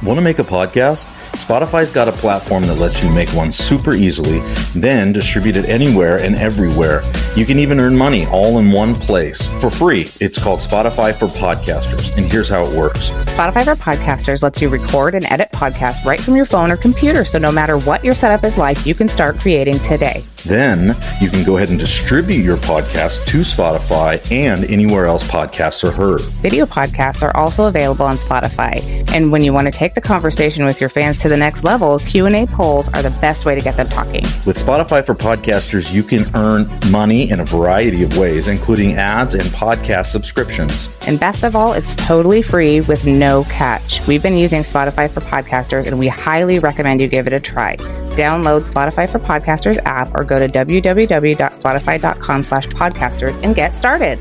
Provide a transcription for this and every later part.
Want to make a podcast? Spotify's got a platform that lets you make one super easily, then distribute it anywhere and everywhere. You can even earn money all in one place for free. It's called Spotify for Podcasters, and here's how it works. Spotify for Podcasters lets you record and edit podcasts right from your phone or computer, so no matter what your setup is like, you can start creating today. Then you can go ahead and distribute your podcast to Spotify and anywhere else podcasts are heard. Video podcasts are also available on Spotify. And when you want to take the conversation with your fans to the next level, Q&A polls are the best way to get them talking. With Spotify for Podcasters, you can earn money in a variety of ways, including ads and podcast subscriptions. And best of all, it's totally free with no catch. We've been using Spotify for Podcasters, and we highly recommend you give it a try. Download Spotify for Podcasters app or go to www.spotify.com/podcasters and get started.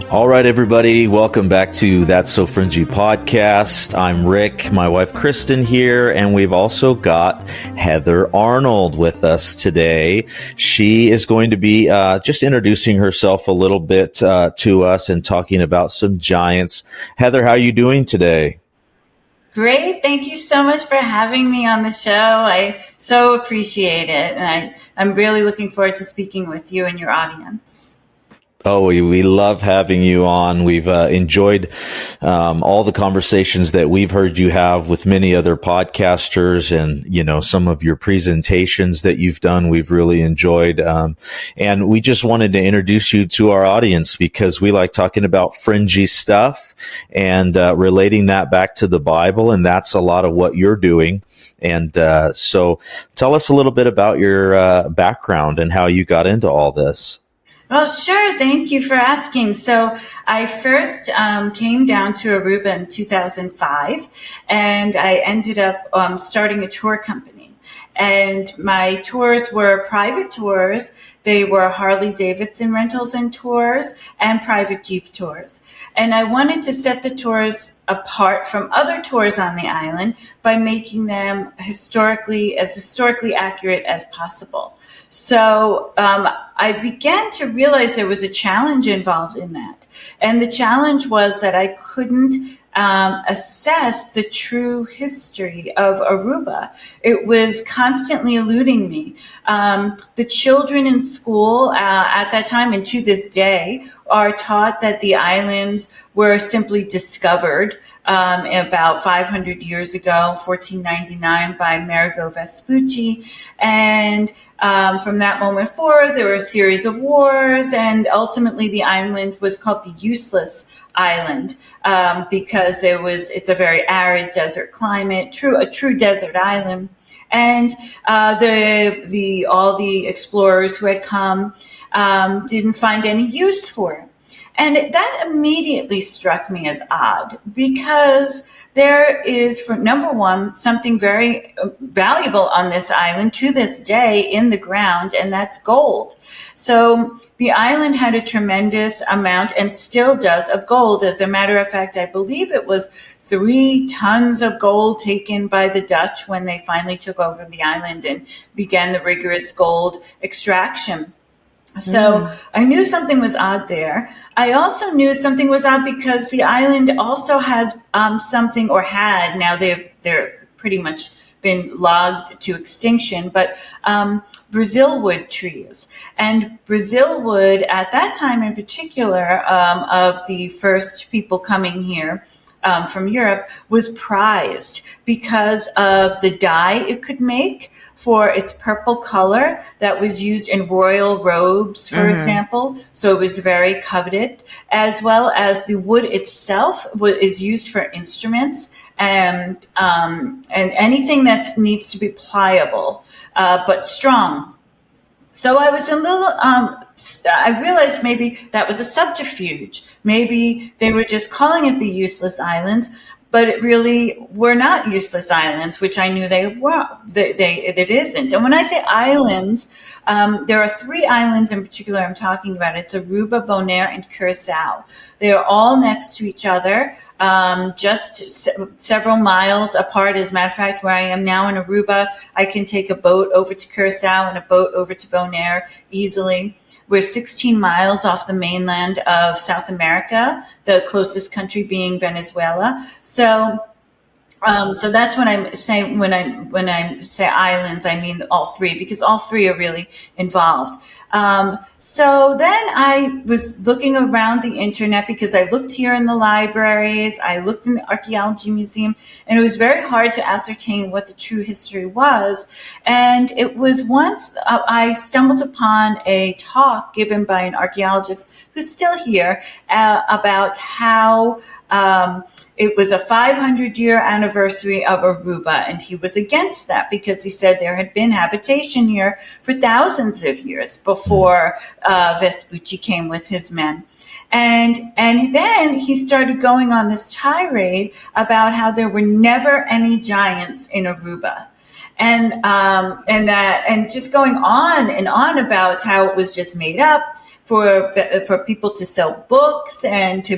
All right, everybody. Welcome back to That's So Fringy podcast. I'm Rick, my wife Kristen here, and we've also got Heather Arnold with us today. She is going to be just introducing herself a little bit to us and talking about some giants. Heather, how are you doing today? Great. Thank you so much for having me on the show. I so appreciate it. And I'm really looking forward to speaking with you and your audience. Oh, we love having you on. We've enjoyed all the conversations that we've heard you have with many other podcasters, and some of your presentations that you've done. We've really enjoyed, and we just wanted to introduce you to our audience because we like talking about fringy stuff and relating that back to the Bible, and that's a lot of what you're doing. And so, tell us a little bit about your background and how you got into all this. Well, sure. Thank you for asking. So I first came down to Aruba in 2005, and I ended up starting a tour company. And my tours were private tours. They were Harley Davidson rentals and tours and private Jeep tours. And I wanted to set the tours apart from other tours on the island by making them historically accurate as possible. So I began to realize there was a challenge involved in that. And the challenge was that I couldn't assess the true history of Aruba. It was constantly eluding me. The children in school at that time and to this day are taught that the islands were simply discovered about 500 years ago, 1499, by Amerigo Vespucci. And from that moment forward, there were a series of wars, and ultimately the island was called the Useless Island because it's a very arid desert climate, a true desert island. And all the explorers who had come didn't find any use for it. And that immediately struck me as odd because there is, for number one, something very valuable on this island to this day in the ground, and that's gold. So the island had a tremendous amount and still does of gold. As a matter of fact, I believe it was 3 tons of gold taken by the Dutch when they finally took over the island and began the rigorous gold extraction. So I knew something was odd there. I also knew something was odd because the island also has something, or had, now they're pretty much been logged to extinction, but Brazil wood trees. And Brazil wood at that time in particular, of the first people coming here, from Europe, was prized because of the dye it could make for its purple color that was used in royal robes, for example. So it was very coveted, as well as the wood itself is used for instruments and anything that needs to be pliable but strong. So I was a little, I realized maybe that was a subterfuge. Maybe they were just calling it the Useless Islands, but it really were not useless islands, which I knew they were. It isn't. And when I say islands, there are 3 islands in particular I'm talking about. It's Aruba, Bonaire, and Curacao. They are all next to each other, just several miles apart. As a matter of fact, where I am now in Aruba, I can take a boat over to Curacao and a boat over to Bonaire easily. We're 16 miles off the mainland of South America, the closest country being Venezuela. So that's what I'm saying when I say islands. I mean all 3, because all 3 are really involved. So then I was looking around the internet, because I looked here in the libraries, I looked in the archaeology museum, and it was very hard to ascertain what the true history was. And it was once I stumbled upon a talk given by an archaeologist who's still here about how it was a 500-year anniversary of Aruba, and he was against that because he said there had been habitation here for thousands of years before Vespucci came with his men. And then he started going on this tirade about how there were never any giants in Aruba. And just going on and on about how it was just made up for people to sell books and to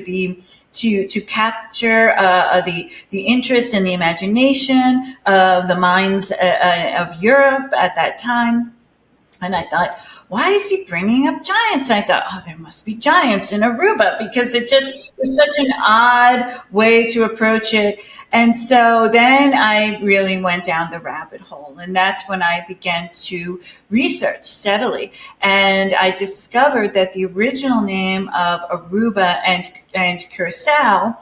capture the interest and the imagination of the minds of Europe at that time. And I thought, why is he bringing up giants? I thought, oh, there must be giants in Aruba, because it just was such an odd way to approach it. And so then I really went down the rabbit hole, and that's when I began to research steadily. And I discovered that the original name of Aruba and Curacao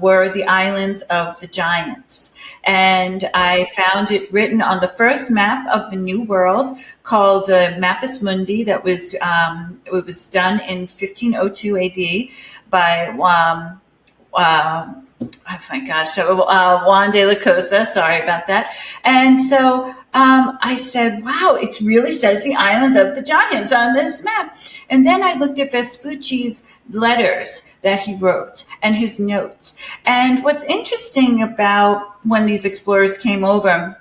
were the islands of the giants. And I found it written on the first map of the New World, called the Mappus Mundi, that was it was done in 1502 AD by oh my gosh, Juan de la Cosa. Sorry about that. And so I said, wow, it really says the islands of the giants on this map. And then I looked at Vespucci's letters that he wrote and his notes. And what's interesting about when these explorers came over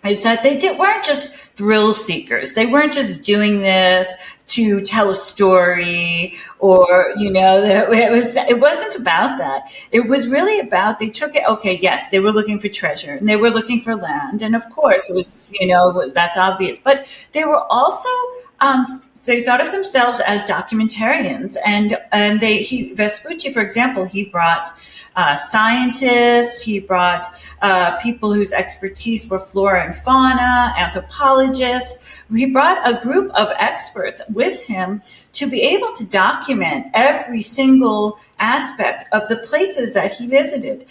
is that they weren't just thrill seekers. They weren't just doing this to tell a story, or, it wasn't about that. It was really about, they took it, okay, yes, they were looking for treasure and they were looking for land. And of course it was, that's obvious, but they were also, they thought of themselves as documentarians, and Vespucci, for example, he brought scientists, he brought people whose expertise were flora and fauna, anthropologists. He brought a group of experts with him to be able to document every single aspect of the places that he visited,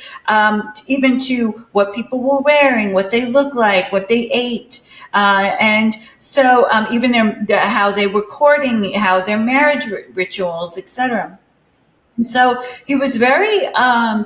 even to what people were wearing, what they looked like, what they ate. And so even how they were courting, how their marriage rituals, etc. So he was very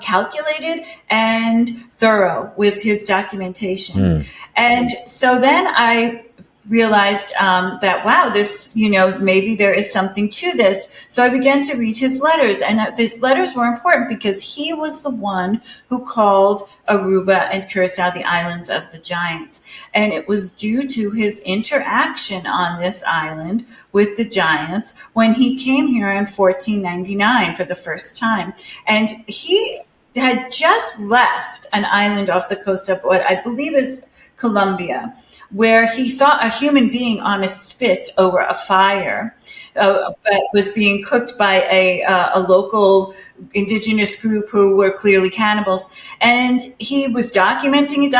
calculated and thorough with his documentation. And so then I realized that, wow, this, maybe there is something to this. So I began to read his letters, and these letters were important because he was the one who called Aruba and Curacao the islands of the giants. And it was due to his interaction on this island with the giants when he came here in 1499 for the first time. And he had just left an island off the coast of what I believe is Colombia, where he saw a human being on a spit over a fire that was being cooked by a local indigenous group who were clearly cannibals. And he was documenting,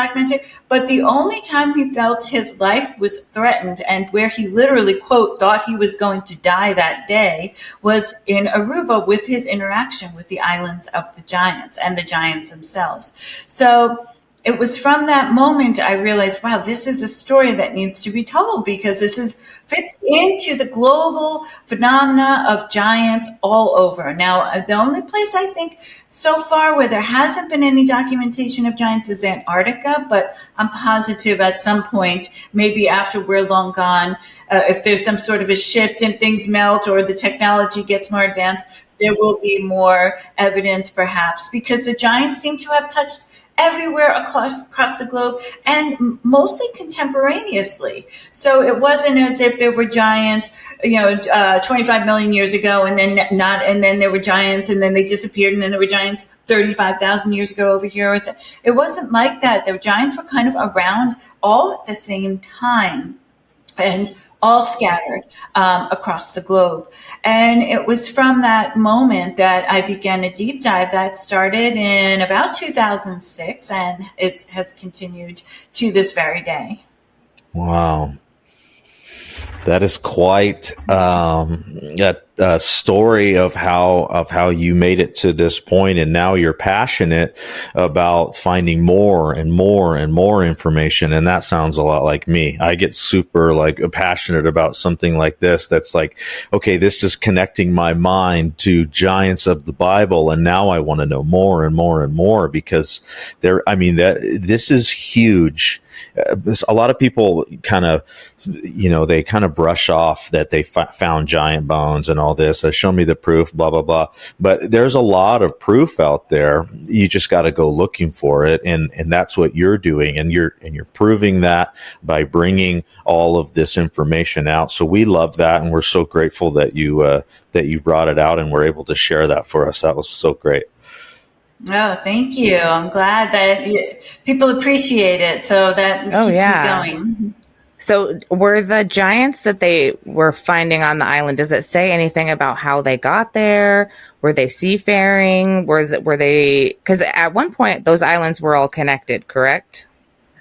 but the only time he felt his life was threatened and where he literally, quote, thought he was going to die that day was in Aruba with his interaction with the islands of the giants and the giants themselves. So it was from that moment I realized, wow, this is a story that needs to be told, because fits into the global phenomena of giants all over. Now, the only place I think so far where there hasn't been any documentation of giants is Antarctica, but I'm positive at some point, maybe after we're long gone, if there's some sort of a shift and things melt or the technology gets more advanced, there will be more evidence perhaps, because the giants seem to have touched everywhere across the globe, and mostly contemporaneously. So it wasn't as if there were giants, 25 million years ago, and then and then there were giants, and then they disappeared, and then there were giants 35,000 years ago over here. It wasn't like that. The giants were kind of around all at the same time, and all scattered across the globe. And it was from that moment that I began a deep dive that started in about 2006 and has continued to this very day. Wow. That is quite a story of how you made it to this point, and now you're passionate about finding more and more and more information. And that sounds a lot like me. I get super passionate about something like this. That's like, okay, this is connecting my mind to giants of the Bible, and now I want to know more and more and more, because this is huge. A lot of people kind of, they kind of brush off that they found giant bones and all this. Show me the proof, blah, blah, blah. But there's a lot of proof out there. You just got to go looking for it. And that's what you're doing. And you're proving that by bringing all of this information out. So we love that. And we're so grateful that you brought it out and were able to share that for us. That was so great. Oh, thank you. I'm glad that people appreciate it. So that keeps me going. So were the giants that they were finding on the island, does it say anything about how they got there? Were they seafaring? Were they, because at one point those islands were all connected, correct?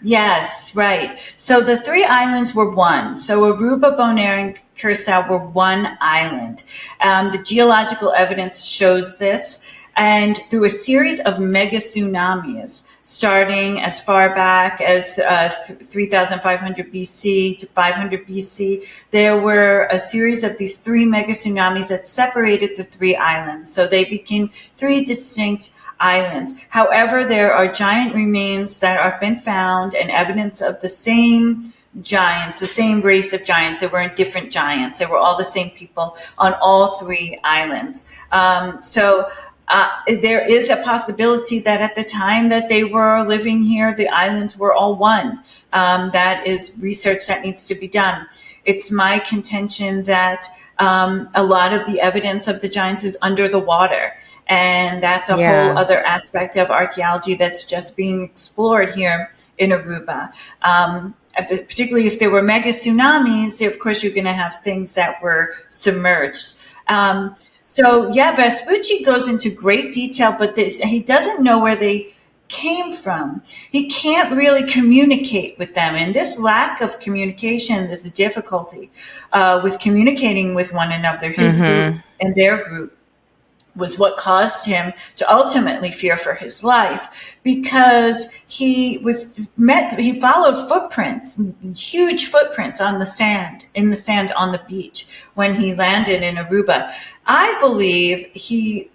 Yes, right. So the three islands were one. So Aruba, Bonaire, and Curacao were one island. The geological evidence shows this. And through a series of mega tsunamis, starting as far back as 3,500 BC to 500 BC, there were a series of these three mega tsunamis that separated the three islands. So they became three distinct islands. However, there are giant remains that have been found and evidence of the same giants, the same race of giants. They weren't different giants. They were all the same people on all three islands. There is a possibility that at the time that they were living here, the islands were all one. That is research that needs to be done. It's my contention that a lot of the evidence of the giants is under the water. And that's a whole other aspect of archaeology that's just being explored here in Aruba. Particularly if there were mega tsunamis, of course, you're going to have things that were submerged. Vespucci goes into great detail, but he doesn't know where they came from. He can't really communicate with them. And this lack of communication, this difficulty with communicating with one another, his group and their group, was what caused him to ultimately fear for his life, because he followed footprints, huge footprints in the sand on the beach when he landed in Aruba. I believe he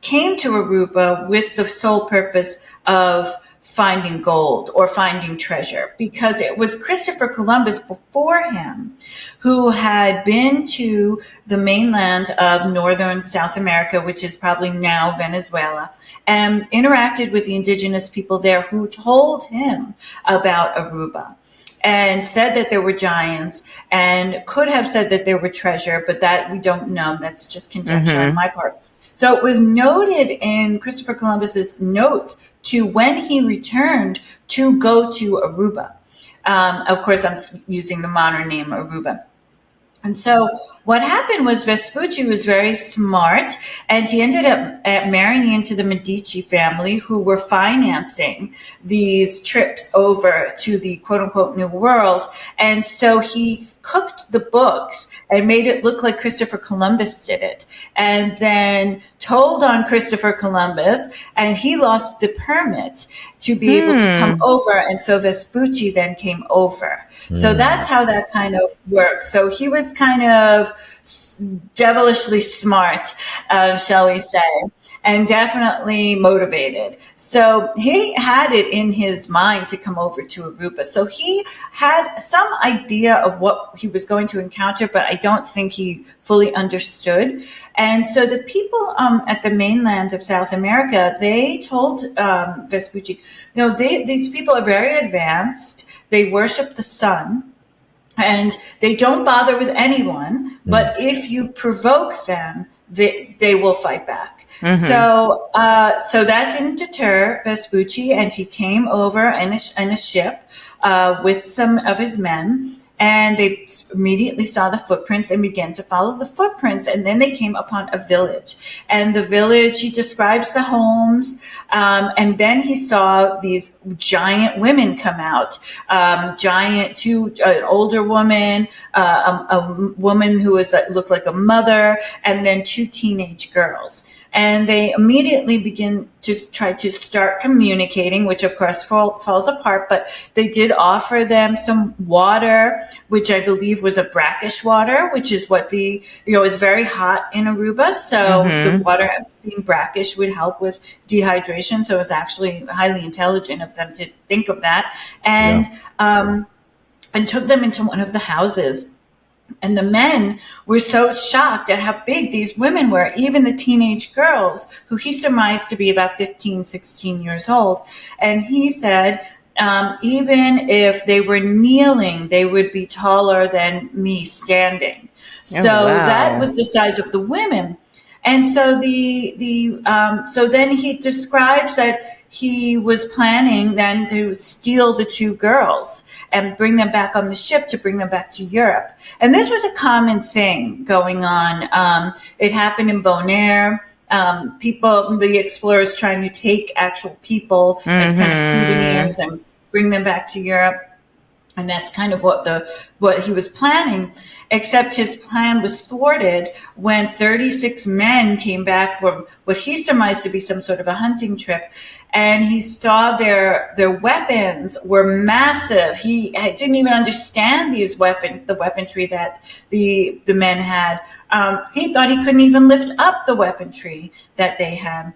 came to Aruba with the sole purpose of finding gold or finding treasure, because it was Christopher Columbus before him who had been to the mainland of northern South America, which is probably now Venezuela, and interacted with the indigenous people there, who told him about Aruba and said that there were giants, and could have said that there were treasure, but that we don't know. That's just conjecture on my part. So it was noted in Christopher Columbus's notes to when he returned to go to Aruba. Of course, I'm using the modern name Aruba. And so what happened was Vespucci was very smart, and he ended up marrying into the Medici family, who were financing these trips over to the quote-unquote New World. And so he cooked the books and made it look like Christopher Columbus did it, and then told on Christopher Columbus, and he lost the permit to be able to come over. And so Vespucci then came over. So that's how that kind of works. So he was kind of devilishly smart, shall we say. and definitely motivated. So he had it in his mind to come over to Aruba. So he had some idea of what he was going to encounter, but I don't think he fully understood. And so the people at the mainland of South America, they told Vespucci, these people are very advanced. They worship the sun, and they don't bother with anyone. But if you provoke them, they will fight back. Mm-hmm. So that didn't deter Vespucci, and he came over in a ship with some of his men. And they immediately saw the footprints and began to follow the footprints. And then they came upon a village. And the village, he describes the homes. And then he saw these giant women come out. An older woman, a woman who looked like a mother, and then 2 teenage girls. And they immediately begin to try to start communicating, which of course falls apart. But they did offer them some water, which I believe was a brackish water, which is what it's very hot in Aruba. So the water being brackish would help with dehydration. So it was actually highly intelligent of them to think of that. And took them into one of the houses. And the men were so shocked at how big these women were, even the teenage girls, who he surmised to be about 15, 16 years old. And he said, even if they were kneeling, they would be taller than me standing. That was the size of the women. And so so then he describes that he was planning then to steal the 2 girls and bring them back on the ship to bring them back to Europe. And this was a common thing going on. It happened in Bonaire. The explorers trying to take actual people as kind of souvenirs and bring them back to Europe. And that's kind of what he was planning, except his plan was thwarted when 36 men came back from what he surmised to be some sort of a hunting trip. And he saw their weapons were massive. He didn't even understand the weaponry that the men had. He thought he couldn't even lift up the weaponry that they had.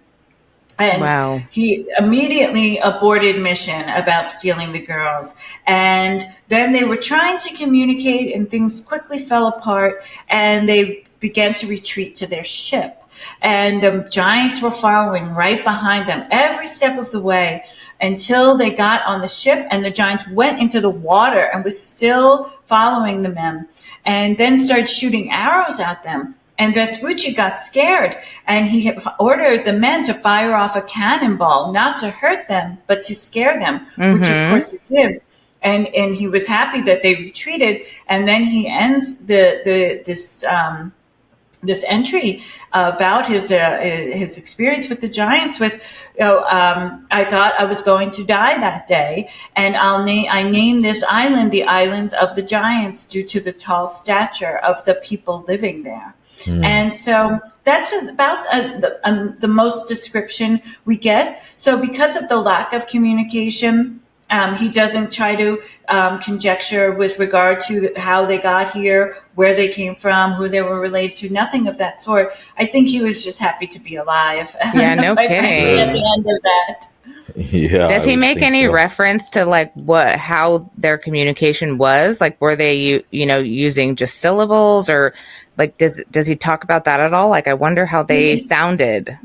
And he immediately aborted mission about stealing the girls. And then they were trying to communicate, and things quickly fell apart, and they began to retreat to their ship. And the giants were following right behind them every step of the way until they got on the ship, and the giants went into the water and was still following the men, and then started shooting arrows at them. And Vespucci got scared, and he ordered the men to fire off a cannonball, not to hurt them, but to scare them, which of course it did. And he was happy that they retreated. And then he ends this entry about his experience with the giants with, I thought I was going to die that day, and I named this island the Islands of the Giants due to the tall stature of the people living there. And so that's about the most description we get. So because of the lack of communication, he doesn't try to conjecture with regard to how they got here, where they came from, who they were related to, nothing of that sort. I think he was just happy to be alive. Yeah, no kidding. At the end of that. Yeah. Does he make any reference to how their communication was? Like, were they, using just syllables, or does he talk about that at all? I wonder how they sounded.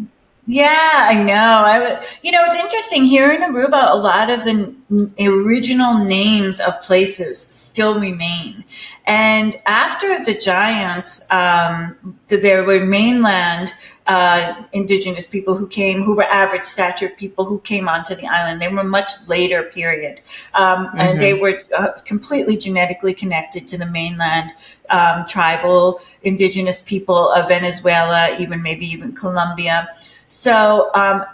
Yeah, I know. It's interesting here in Aruba, a lot of the original names of places still remain. And after the giants, there were mainland indigenous people who were average statured people who came onto the island. They were much later period. And they were completely genetically connected to the mainland tribal indigenous people of Venezuela, maybe even Colombia. So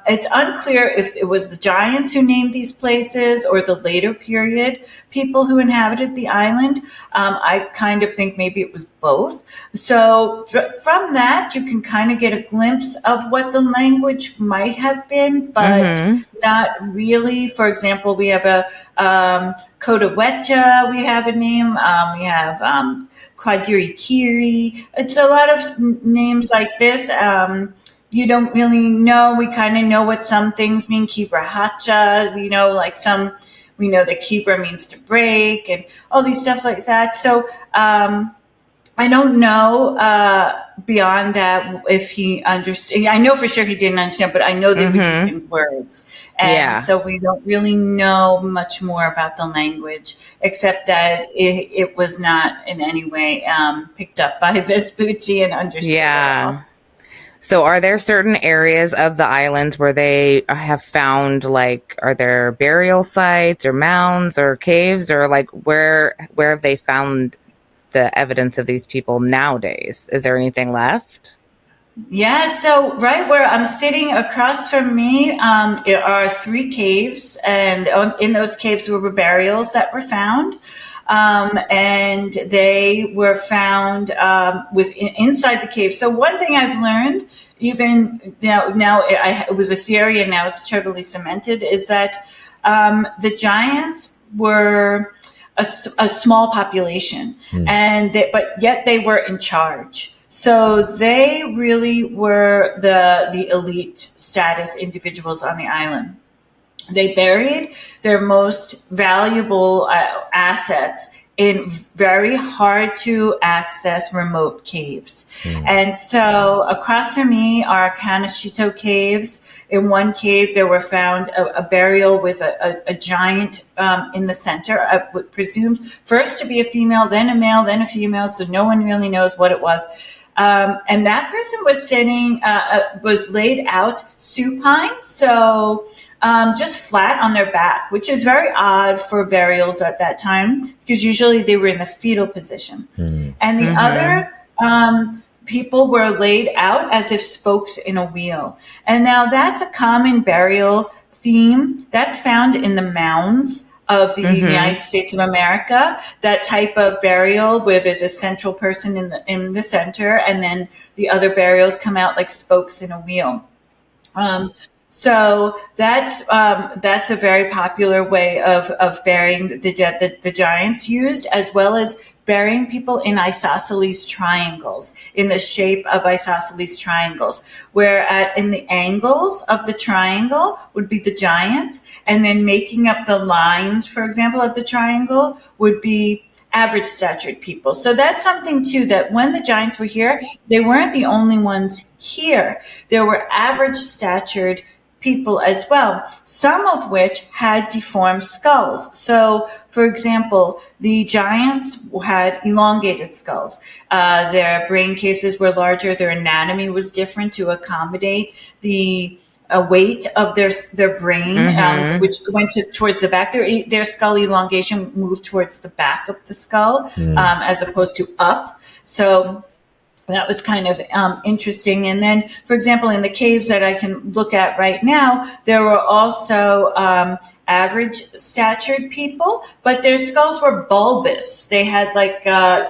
it's unclear if it was the giants who named these places or the later period people who inhabited the island. I kind of think maybe it was both. So from that, you can kind of get a glimpse of what the language might have been, but not really. For example, we have a Cotahueta, we have a name. We have Quadiri Kiri. It's a lot of names like this. you don't really know. We kind of know what some things mean. Kibra hacha, we know we know that kibra means to break and all these stuff like that. So I don't know beyond that if he understood. I know for sure he didn't understand, but I know they were using words. And so we don't really know much more about the language, except that it was not in any way picked up by Vespucci and understood at all. So are there certain areas of the islands where they have found, like, are there burial sites or mounds or caves, or like where have they found the evidence of these people nowadays? Is there anything left? Yeah, so right where I'm sitting across from me are 3 caves, and in those caves were burials that were found. And they were found inside the cave. So one thing I've learned, even now it was a theory and now it's totally cemented, is that the giants were a small population, but yet they were in charge. So they really were the elite status individuals on the island. They buried their most valuable assets in very hard to access remote caves. And so across from me are Kanashito caves. In one cave, there were found a burial with a giant in the center, presumed first to be a female, then a male, then a female, so no one really knows what it was. And that person was was laid out supine, so just flat on their back, which is very odd for burials at that time, because usually they were in the fetal position. And the other people were laid out as if spokes in a wheel. And now that's a common burial theme that's found in the mounds of the United States of America, that type of burial where there's a central person in the center, and then the other burials come out like spokes in a wheel. So that's a very popular way of burying the dead that the giants used, as well as burying people in isosceles triangles, in the shape of isosceles triangles, where in the angles of the triangle would be the giants, and then making up the lines, for example, of the triangle would be average statured people. So that's something too, that when the giants were here, they weren't the only ones here. There were average statured people as well, some of which had deformed skulls. So, for example, the giants had elongated skulls. Their brain cases were larger. Their anatomy was different to accommodate the weight of their brain, which went towards the back. Their skull elongation moved towards the back of the skull, as opposed to up. So that was kind of interesting. And then, for example, in the caves that I can look at right now, there were also average statured people, but their skulls were bulbous. They had like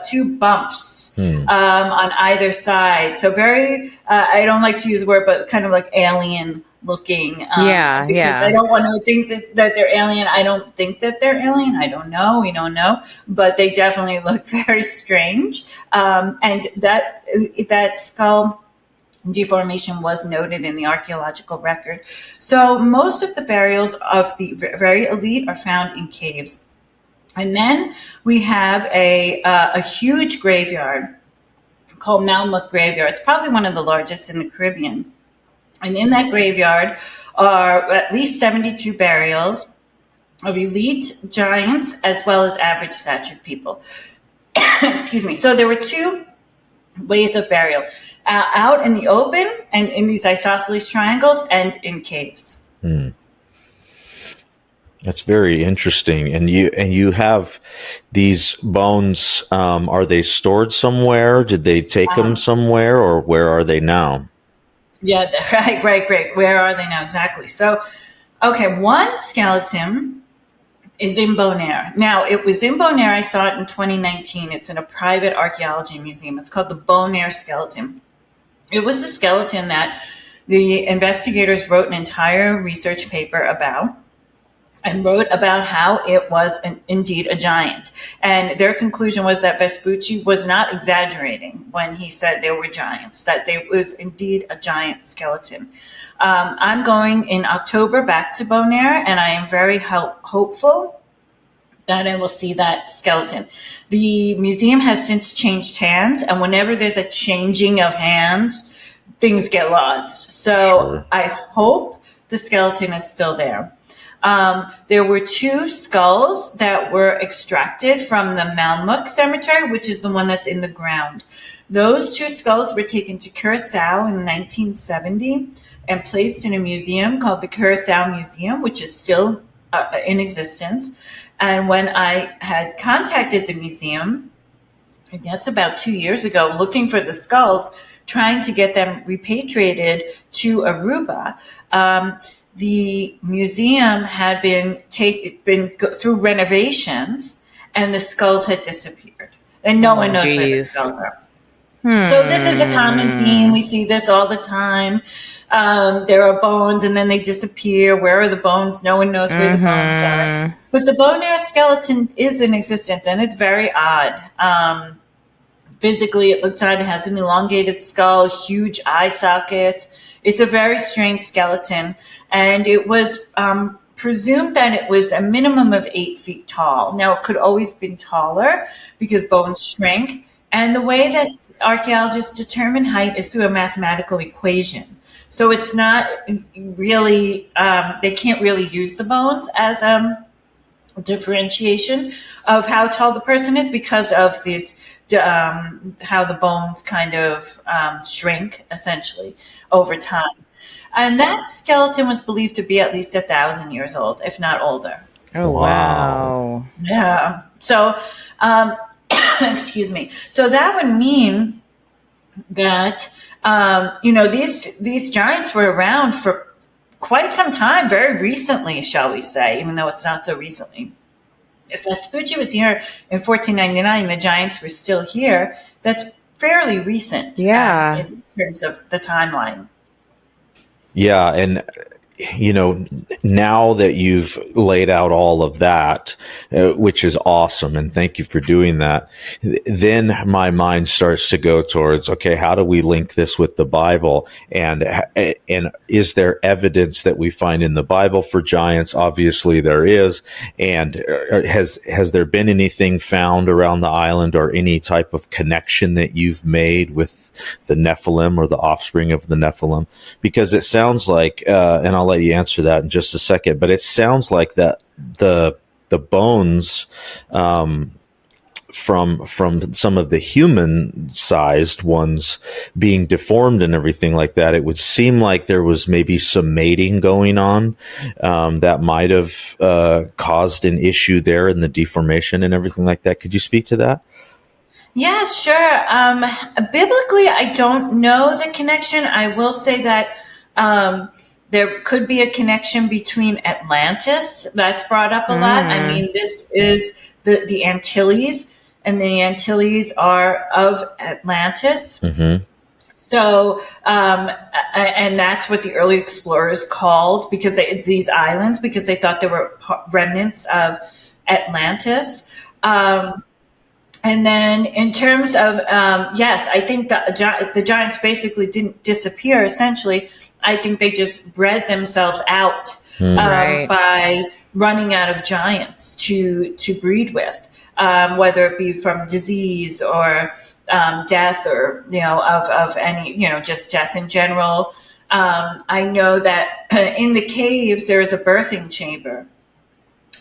2 bumps on either side. So very, I don't like to use the word, but kind of like alien looking. Because I don't want to think that they're alien. I don't think that they're alien. I don't know. We don't know. But they definitely look very strange. And that skull deformation was noted in the archaeological record. So most of the burials of the very elite are found in caves. And then we have a huge graveyard called Malmuck Graveyard. It's probably one of the largest in the Caribbean. And in that graveyard are at least 72 burials of elite giants as well as average statured people. Excuse me. So there were 2 ways of burial, out in the open and in these isosceles triangles, and in caves. That's very interesting. And you have these bones. Are they stored somewhere? Did they take them somewhere, or where are they now? Yeah, right. Where are they now? Exactly. So, okay, one skeleton is in Bonaire. Now, it was in Bonaire. I saw it in 2019. It's in a private archaeology museum. It's called the Bonaire skeleton. It was the skeleton that the investigators wrote an entire research paper about, and wrote about how it was indeed a giant. And their conclusion was that Vespucci was not exaggerating when he said there were giants, that there was indeed a giant skeleton. I'm going in October back to Bonaire, and I am very hopeful that I will see that skeleton. The museum has since changed hands, and whenever there's a changing of hands, things get lost. So Sure. I hope the skeleton is still there. There were 2 skulls that were extracted from the Malmuk Cemetery, which is the one that's in the ground. Those 2 skulls were taken to Curacao in 1970 and placed in a museum called the Curacao Museum, which is still in existence. And when I had contacted the museum, I guess about 2 years ago, looking for the skulls, trying to get them repatriated to Aruba, the museum had been through renovations, and the skulls had disappeared, and no one knows where the skulls are. So this is a common theme. We see this all the time. There are bones, and then they disappear. Where are the bones? No one knows where the bones are. But the Bonaire skeleton is in existence, and it's very odd. Physically, it looks odd. It has an elongated skull, huge eye socket. It's a very strange skeleton, and it was presumed that it was a minimum of 8 feet tall. Now, it could always been taller because bones shrink, and the way that archaeologists determine height is through a mathematical equation. So it's not really, they can't really use the bones as differentiation of how tall the person is because of this, how the bones kind of shrink essentially over time. And that skeleton was believed to be at least 1,000 years old, if not older. Oh, wow. Yeah. So, excuse me. So that would mean that, these giants were around for quite some time, very recently, shall we say, even though it's not so recently. If Vespucci was here in 1499, the giants were still here. That's fairly recent. Yeah. In terms of the timeline. Yeah. And, now that you've laid out all of that, which is awesome, and thank you for doing that, then my mind starts to go towards, okay, how do we link this with the Bible? And is there evidence that we find in the Bible for giants? Obviously there is. And has there been anything found around the island or any type of connection that you've made with the Nephilim or the offspring of the Nephilim? Because it sounds like, and I'll let you answer that in just a second, but it sounds like that the bones from some of the human-sized ones being deformed and everything like that, it would seem like there was maybe some mating going on that might have caused an issue there in the deformation and everything like that. Could you speak to that? Yeah, sure. Biblically, I don't know the connection. I will say that there could be a connection between Atlantis. That's brought up a lot. I mean, this is the Antilles, and the Antilles are of Atlantis. Mm-hmm. So, and that's what the early explorers called these islands, because they thought there were remnants of Atlantis. And then in terms of, yes, I think the giants basically didn't disappear, essentially. I think they just bred themselves out by running out of giants to breed with, whether it be from disease or death or, of any, just death in general. I know that in the caves, there is a birthing chamber.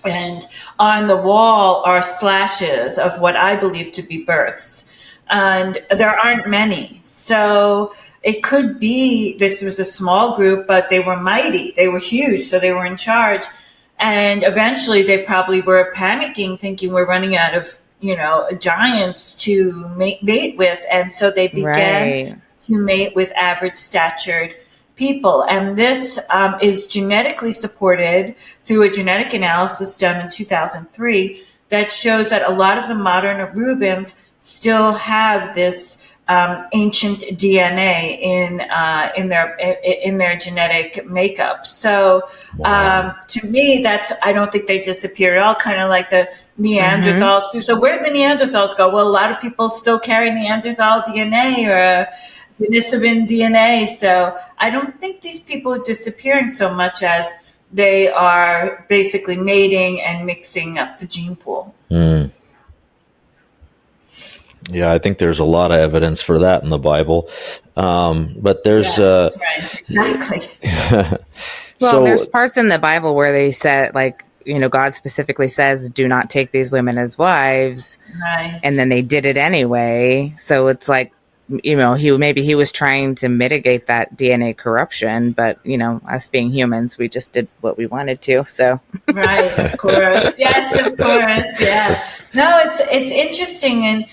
And on the wall are slashes of what I believe to be births. And there aren't many. So it could be this was a small group, but they were mighty. They were huge, so they were in charge. And eventually they probably were panicking, thinking we're running out of, giants to mate with. And so they began to mate with average statured people. And this is genetically supported through a genetic analysis done in 2003 that shows that a lot of the modern Arubans still have this ancient DNA in their genetic makeup. So to me, I don't think they disappeared at all. Kind of like the Neanderthals. Mm-hmm. So where did the Neanderthals go? Well, a lot of people still carry Neanderthal DNA or Denisovan DNA. So I don't think these people are disappearing so much as they are basically mating and mixing up the gene pool. Mm. Yeah, I think there's a lot of evidence for that in the Bible. But there's... Yes, right. Exactly. Well, there's parts in the Bible where they said, like, God specifically says, do not take these women as wives. Right. And then they did it anyway. So it's like, he was trying to mitigate that DNA corruption, but us being humans, we just did what we wanted to. So right, of course, yes, of course, yeah. No, it's interesting, and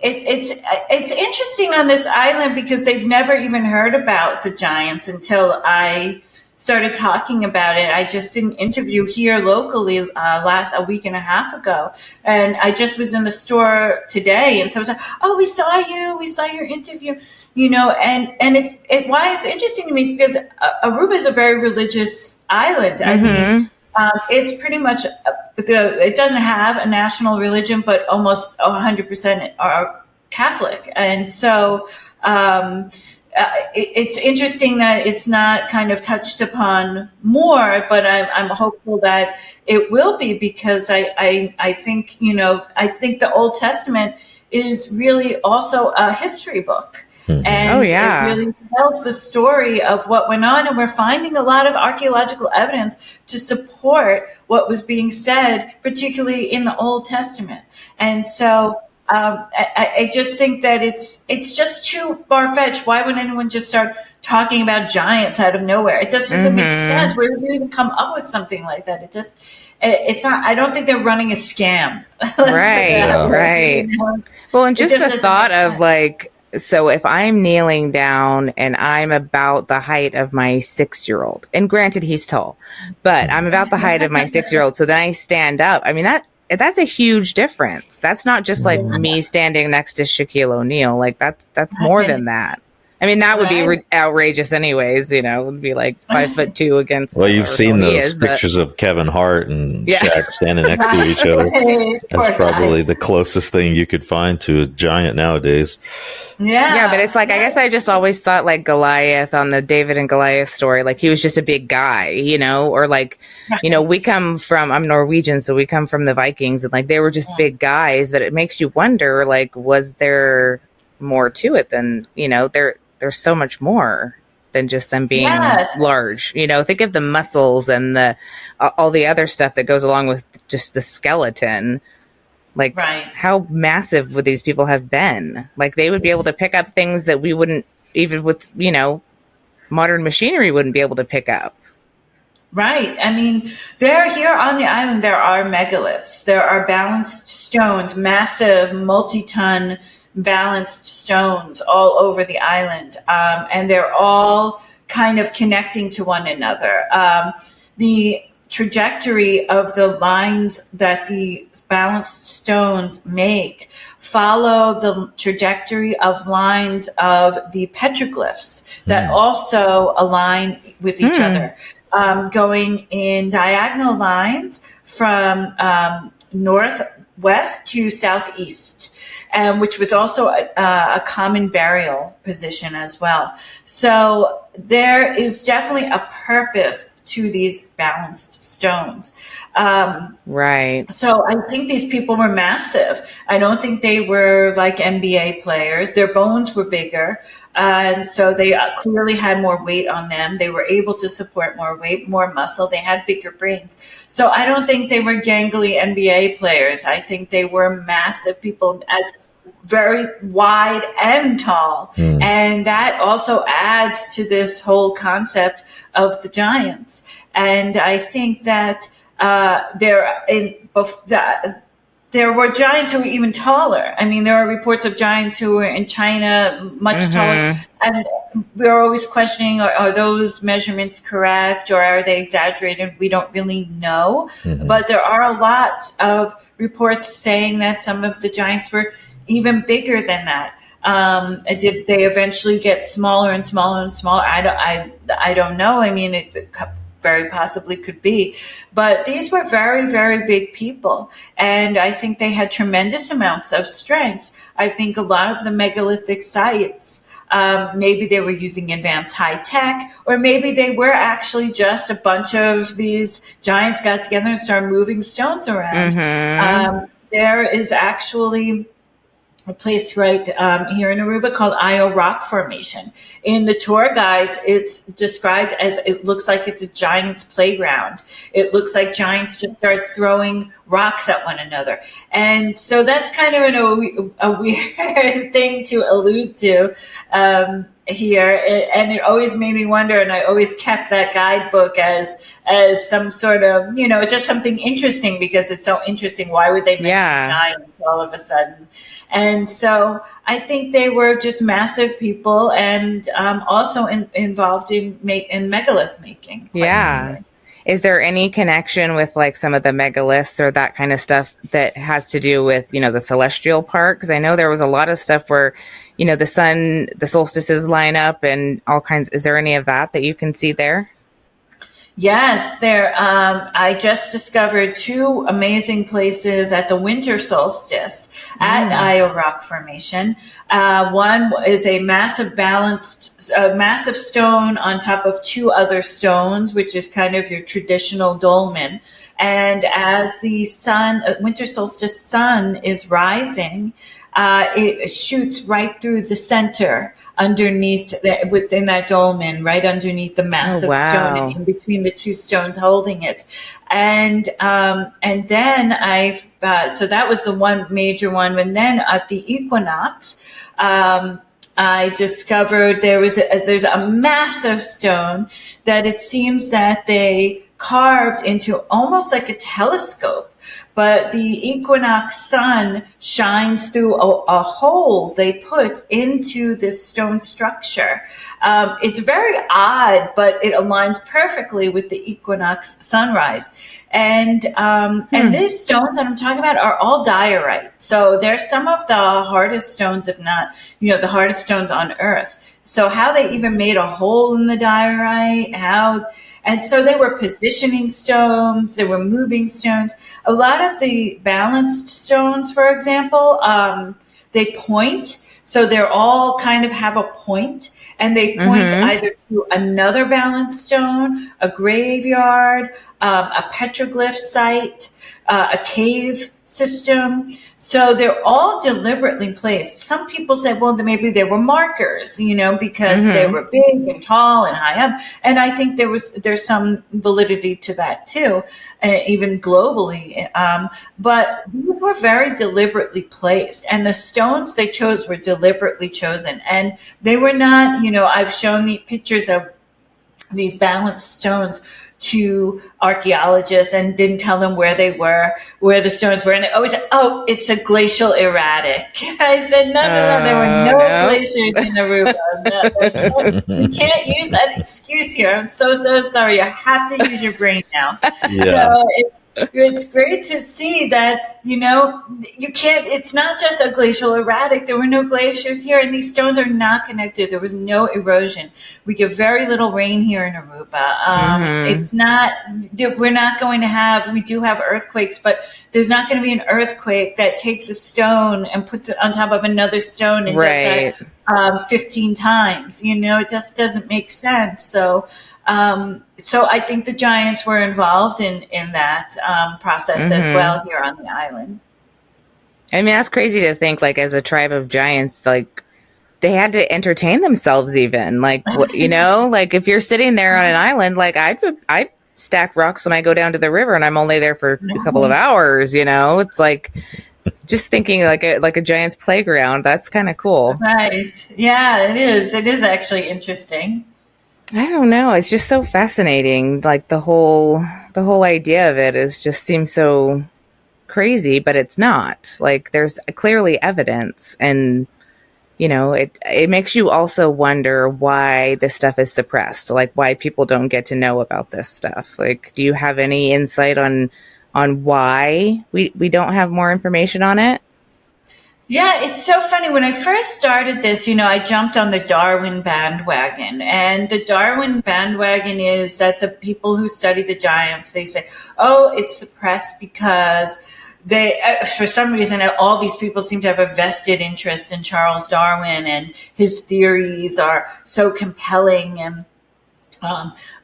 it's interesting on this island because they've never even heard about the giants until I started talking about it. I just did an interview here locally a week and a half ago, and I just was in the store today, and so I was like, "Oh, we saw your interview," and why it's interesting to me is because Aruba is a very religious island. Mm-hmm. I mean, it's pretty much it doesn't have a national religion, but almost 100% are Catholic, and so. It's interesting that it's not kind of touched upon more, but I'm hopeful that it will be because I think the Old Testament is really also a history book. Mm-hmm. And it really tells the story of what went on, and we're finding a lot of archaeological evidence to support what was being said, particularly in the Old Testament. And so I just think that it's just too far-fetched. Why would anyone just start talking about giants out of nowhere? It just doesn't make sense. Where would you even come up with something like that? It's not. I don't think they're running a scam. Right. Well, and just the thought of like, so if I'm kneeling down and I'm about the height of my 6-year-old, and granted he's tall, but I'm about the height of my 6-year-old, so then I stand up. I mean, that's a huge difference. That's not just like me standing next to Shaquille O'Neal. Like that's more than that. I mean, that would be outrageous anyways, it would be like 5'2" against. Well, you've seen those pictures of Kevin Hart and Shaq standing next to each other. That's probably the closest thing you could find to a giant nowadays. Yeah, but it's like, I guess I just always thought like Goliath on the David and Goliath story, like he was just a big guy, or like, I'm Norwegian, so we come from the Vikings, and like they were just big guys, but it makes you wonder, like, was there more to it than, there's so much more than just them being large. Think of the muscles and all the other stuff that goes along with just the skeleton. Like, how massive would these people have been? Like, they would be able to pick up things that we wouldn't, even with, modern machinery, wouldn't be able to pick up. Right. I mean, here on the island, there are megaliths. There are balanced stones, massive multi-ton balanced stones all over the island. And they're all kind of connecting to one another. The trajectory of the lines that the balanced stones make follow the trajectory of lines of the petroglyphs that also align with each other, going in diagonal lines from northwest to southeast, which was also a common burial position as well. So there is definitely a purpose to these balanced stones. Right. So I think these people were massive. I don't think they were like NBA players. Their bones were bigger. And so they clearly had more weight on them. They were able to support more weight, more muscle. They had bigger brains. So I don't think they were gangly NBA players. I think they were massive people, as very wide and tall. And that also adds to this whole concept of the giants. And I think that there were giants who were even taller. I mean, there are reports of giants who were in China much taller. And we're always questioning, are those measurements correct or are they exaggerated? We don't really know. But there are lots of reports saying that some of the giants were even bigger than that. Did they eventually get smaller and smaller and smaller? I don't know. I mean, it very possibly could be, but these were very, very big people. And I think they had tremendous amounts of strength. I think a lot of the megalithic sites, maybe they were using advanced high tech, or maybe they were actually just a bunch of these giants got together and started moving stones around. There is actually a place right here in Aruba called Io Rock Formation. In the tour guides, it's described as it looks like it's a giant's playground. It looks like giants just start throwing rocks at one another. And so that's kind of a weird thing to allude to here. And it always made me wonder, and I always kept that guidebook as some sort of, just something interesting, because it's so interesting. Why would they mention giants all of a sudden? And so I think they were just massive people, and also involved in megalith making. Yeah. Is there any connection with like some of the megaliths or that kind of stuff that has to do with, the celestial part? Because I know there was a lot of stuff where, the solstices line up and all kinds. Is there any of that you can see there? Yes, there. I just discovered two amazing places at the winter solstice at Io Rock Formation. One is a massive stone on top of two other stones, which is kind of your traditional dolmen. And as the winter solstice sun is rising, it shoots right through the center underneath within that dolmen, right underneath the massive stone, and in between the two stones holding it. And then so that was the one major one. And then at the equinox, I discovered there's a massive stone that it seems that they carved into almost like a telescope. But the equinox sun shines through a hole they put into this stone structure. It's very odd, but it aligns perfectly with the equinox sunrise. And these stones that I'm talking about are all diorite. So they're some of the hardest stones, if not, the hardest stones on Earth. So how they even made a hole in the diorite, and so they were positioning stones, they were moving stones. A lot of the balanced stones, for example, they point. So they're all kind of have a point, and they point either to another balanced stone, a graveyard, a petroglyph site, a cave system. So they're all deliberately placed. Some people say, well, maybe they were markers, because they were big and tall and high up. And I think there's some validity to that too, even globally. But these were very deliberately placed, and the stones they chose were deliberately chosen. And they were not, I've shown the pictures of these balanced stones to archaeologists and didn't tell them where the stones were. And they always said, oh, it's a glacial erratic. I said, no, there were no glaciers in Aruba. No, you can't use that excuse here. I'm so sorry. You have to use your brain now. Yeah. So it's great to see that, you can't, it's not just a glacial erratic. There were no glaciers here, and these stones are not connected. There was no erosion. We get very little rain here in Aruba. It's not, we're not going to have, we do have earthquakes, but there's not going to be an earthquake that takes a stone and puts it on top of another stone and does that 15 times. It just doesn't make sense. So I think the giants were involved in that process as well here on the island. I mean, that's crazy to think, like, as a tribe of giants, like, they had to entertain themselves even. Like, like, if you're sitting there on an island, like, I stack rocks when I go down to the river and I'm only there for a couple of hours, It's like, just thinking like a giant's playground. That's kind of cool. Right. Yeah, it is. It is actually interesting. I don't know. It's just so fascinating. Like the whole idea of it seems so crazy, but it's not. Like there's clearly evidence, and it makes you also wonder why this stuff is suppressed. Like why people don't get to know about this stuff. Like, do you have any insight on why we don't have more information on it? Yeah, it's so funny. When I first started this, I jumped on the Darwin bandwagon. And the Darwin bandwagon is that the people who study the giants, they say, oh, it's suppressed because for some reason, all these people seem to have a vested interest in Charles Darwin, and his theories are so compelling, and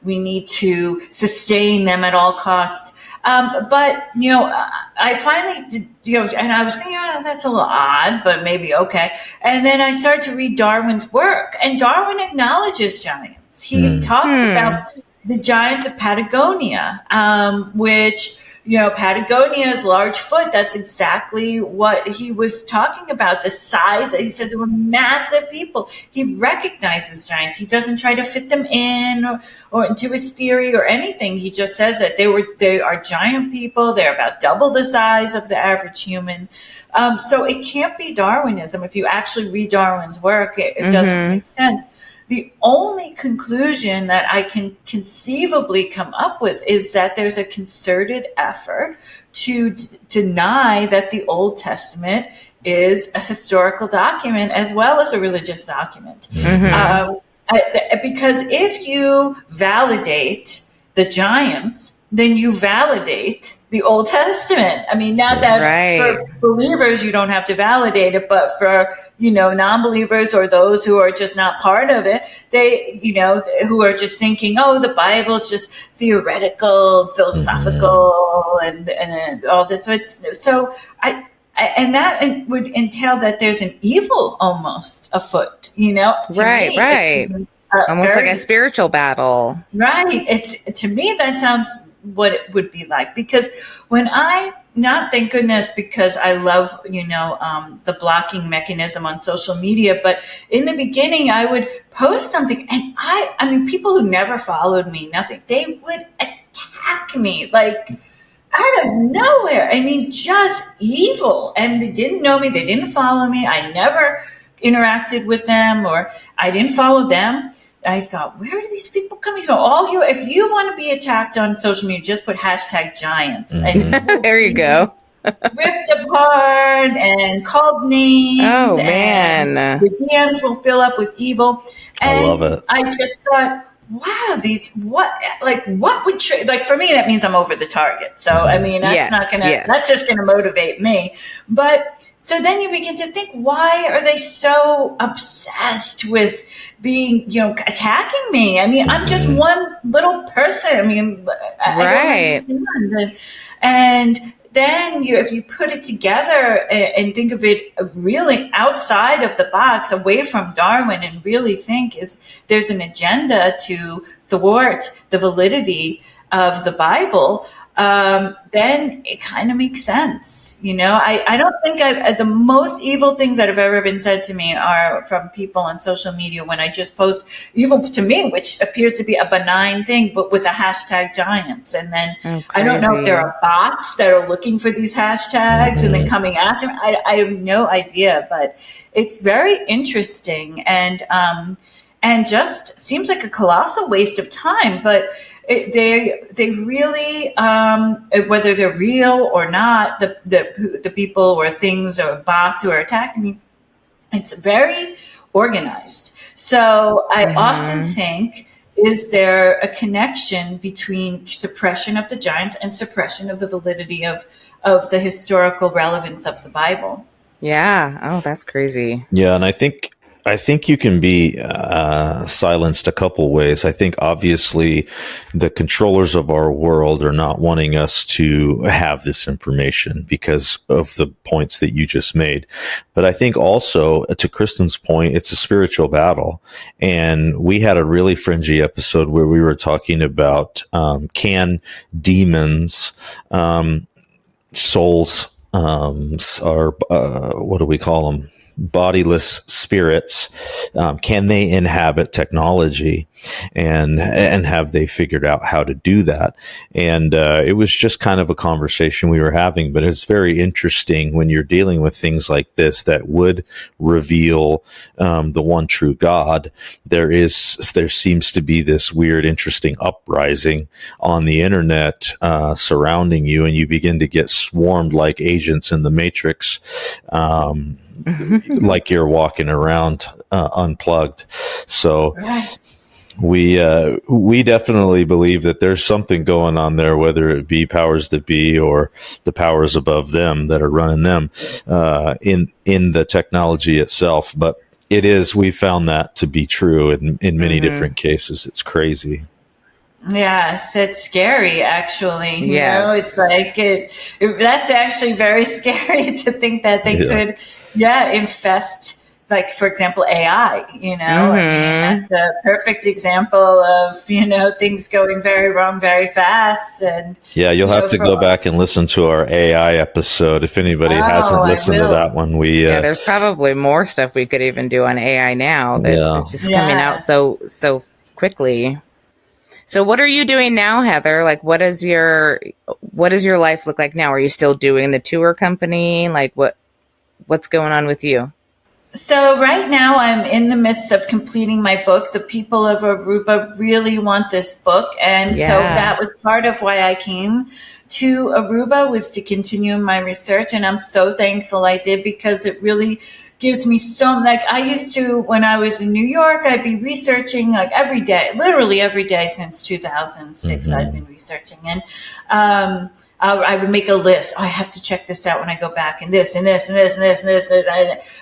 we need to sustain them at all costs. But I finally did, and I was thinking, that's a little odd, but maybe okay. And then I started to read Darwin's work, and Darwin acknowledges giants. He talks about the giants of Patagonia, which, Patagonia's large foot. That's exactly what he was talking about. The size. He said there were massive people. He recognizes giants. He doesn't try to fit them in or into his theory or anything. He just says that they are giant people. They're about double the size of the average human. So it can't be Darwinism. If you actually read Darwin's work, it doesn't make sense. The only conclusion that I can conceivably come up with is that there's a concerted effort to deny that the Old Testament is a historical document as well as a religious document. Because if you validate the giants, then you validate the Old Testament. I mean, not that for believers you don't have to validate it, but for, non-believers or those who are just not part of it, they, who are just thinking, oh, the Bible is just theoretical, philosophical, and all this. So that would entail that there's an evil almost afoot, to me, almost like a spiritual battle. Right. To me, that sounds what it would be like, because when not thank goodness, because I love, the blocking mechanism on social media, but in the beginning I would post something and I mean, people who never followed me, nothing, they would attack me like out of nowhere. I mean, just evil. And they didn't know me. They didn't follow me. I never interacted with them, or I didn't follow them. I thought, where do these people coming from? If you want to be attacked on social media, just put #giants. And there you go. ripped apart and called names. Oh, man. And the DMs will fill up with evil. And I love it. I just thought, wow, what would for me, that means I'm over the target. So, I mean, that's just going to motivate me. But so then you begin to think, why are they so obsessed with being, attacking me? I mean, I'm just one little person. I mean, I don't understand. And then if you put it together and think of it really outside of the box, away from Darwin, and really think there's an agenda to thwart the validity of the Bible, then it kind of makes sense. I don't think the most evil things that have ever been said to me are from people on social media when I just post, even to me, which appears to be a benign thing, but with a #giants. And then I don't know if there are bots that are looking for these hashtags and then coming after me. I have no idea, but it's very interesting and just seems like a colossal waste of time. But they really, whether they're real or not, the people or things or bots who are attacking me, it's very organized. So I often think, is there a connection between suppression of the giants and suppression of the validity of the historical relevance of the Bible? Yeah. Oh, that's crazy. Yeah, and I think you can be silenced a couple ways. I think obviously the controllers of our world are not wanting us to have this information because of the points that you just made. But I think also, to Kristen's point, it's a spiritual battle. And we had a really fringy episode where we were talking about can demons, souls, or what do we call them? Bodiless spirits, can they inhabit technology, and have they figured out how to do that? And it was just kind of a conversation we were having, but it's very interesting when you're dealing with things like this that would reveal the one true God. There seems to be this weird, interesting uprising on the internet surrounding you, and you begin to get swarmed like agents in the Matrix. like you're walking around unplugged. So Right. we definitely believe that there's something going on there, whether it be powers that be or the powers above them that are running them in the technology itself. But we found that to be true in many different cases. It's crazy. Yes, it's scary, actually. You know, Yes. it's like that's actually very scary to think that they could, infest, like, for example, AI, you know. I mean, that's a perfect example of, things going very wrong very fast. And yeah, you'll have to go back and listen to our AI episode. If anybody hasn't listened to that one, there's probably more stuff we could even do on AI now that it's just coming out so quickly. So what are you doing now, Heather? Like, what does your life look like now? Are you still doing the tour company? Like, what's going on with you? So right now I'm in the midst of completing my book. The people of Aruba really want this book. And so that was part of why I came to Aruba, was to continue my research. And I'm so thankful I did, because it really gives me I used to, when I was in New York, I'd be researching like every day, literally every day since 2006, I've been researching. And, I would make a list. Oh, I have to check this out when I go back, and this and this and this and this and this.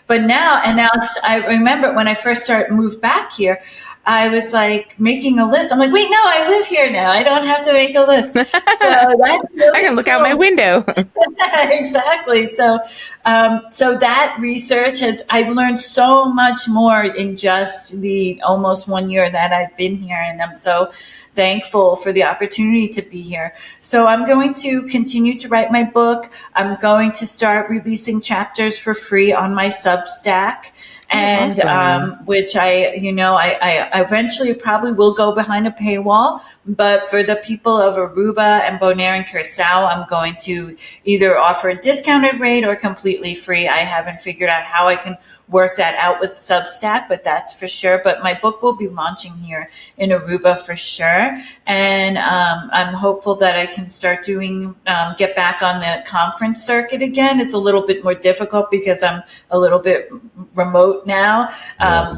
But now I remember when I first moved back here, I was like making a list. I'm like, wait, no, I live here now. I don't have to make a list. So that's really I can look out my window. Exactly. So that research I've learned so much more in just the almost 1 year that I've been here. And I'm so thankful for the opportunity to be here. So I'm going to continue to write my book. I'm going to start releasing chapters for free on my Substack. And, awesome. Which I eventually probably will go behind a paywall, but for the people of Aruba and Bonaire and Curacao, I'm going to either offer a discounted rate or completely free. I haven't figured out how I can work that out with Substack, but that's for sure. But my book will be launching here in Aruba for sure. And, I'm hopeful that I can start get back on the conference circuit again. It's a little bit more difficult because I'm a little bit remote now,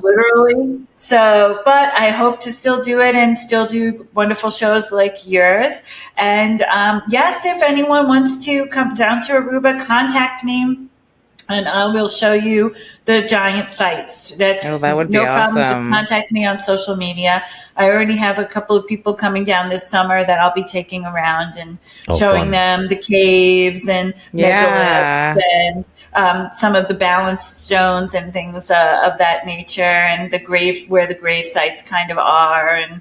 literally. So, but I hope to still do it and still do wonderful shows like yours. And, yes, if anyone wants to come down to Aruba, contact me. And I will show you the giant sites. That would be no problem. awesome. Just contact me on social media. I already have a couple of people coming down this summer that I'll be taking around and showing them the caves and megaliths and some of the balanced stones and things of that nature, and the graves, where the grave sites kind of are. And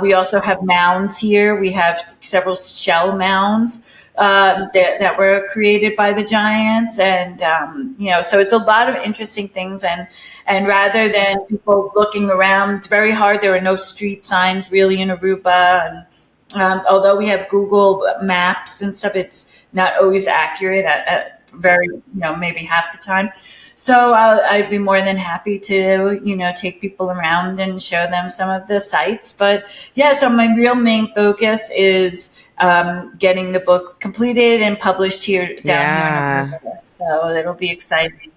we also have mounds here. We have several shell mounds that were created by the giants. And, so it's a lot of interesting things. And rather than people looking around, it's very hard. There are no street signs really in Aruba. And although we have Google Maps and stuff, it's not always accurate at very, maybe half the time. So I'd be more than happy to, take people around and show them some of the sites. But yeah, so my real main focus is getting the book completed and published here down here in Aruba. So it'll be exciting.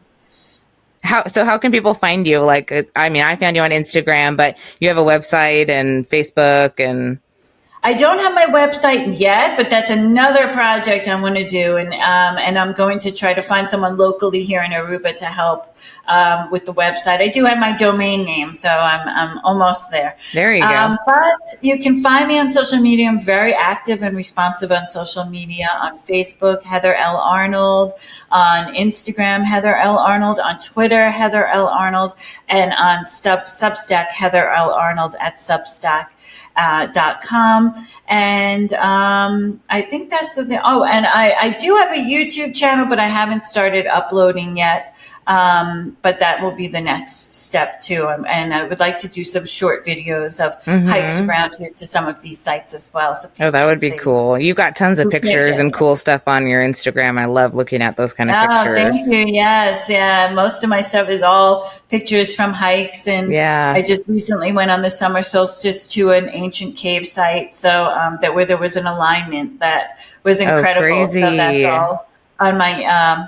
How can people find you? Like, I mean, I found you on Instagram, but you have a website and Facebook and... I don't have my website yet, but that's another project I want to do. And I'm going to try to find someone locally here in Aruba to help with the website. I do have my domain name, so I'm almost there. There you go. But you can find me on social media. I'm very active and responsive on social media, on Facebook, Heather L. Arnold, on Instagram, Heather L. Arnold, on Twitter, Heather L. Arnold, and on Substack, Heather L. Arnold at Substack.com. And I think that's the thing. Oh, and I do have a YouTube channel, but I haven't started uploading yet. But that will be the next step too. And I would like to do some short videos of hikes around here to some of these sites as well. So that would be cool. You got tons of pictures and cool stuff on your Instagram. I love looking at those kind of pictures. Thank you. Yes. Yeah. Most of my stuff is all pictures from hikes. And I just recently went on the summer solstice to an ancient cave site. So where there was an alignment that was incredible. Crazy. So that's all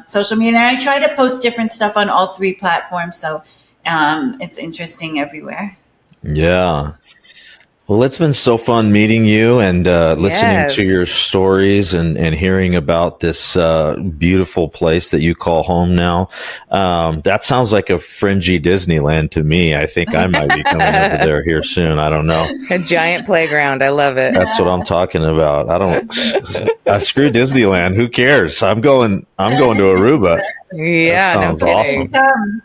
social media. And I try to post different stuff on all three platforms. So it's interesting everywhere. Yeah. Well, it's been so fun meeting you and listening to your stories and hearing about this beautiful place that you call home now. That sounds like a fringy Disneyland to me. I think I might be coming over there here soon. I don't know. A giant playground. I love it. That's what I'm talking about. I screw Disneyland. Who cares? I'm going to Aruba. Yeah, that sounds awesome.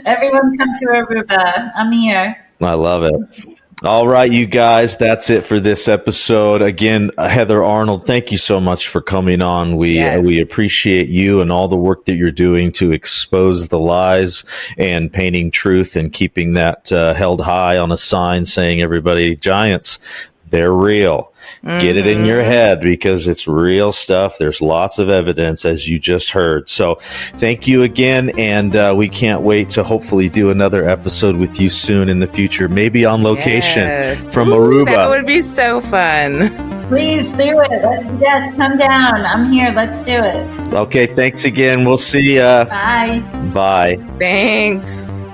Everyone come to Aruba. I'm here. I love it. All right, you guys, that's it for this episode. Again, Heather Arnold, thank you so much for coming on. We appreciate you and all the work that you're doing to expose the lies and painting truth and keeping that held high on a sign saying, everybody, giants, they're real. Get it in your head because it's real stuff. There's lots of evidence, as you just heard. So thank you again. And we can't wait to hopefully do another episode with you soon in the future, maybe on location from Aruba. That would be so fun. Please do it. Yes, come down. I'm here. Let's do it. Okay. Thanks again. We'll see ya. Bye. Bye. Thanks.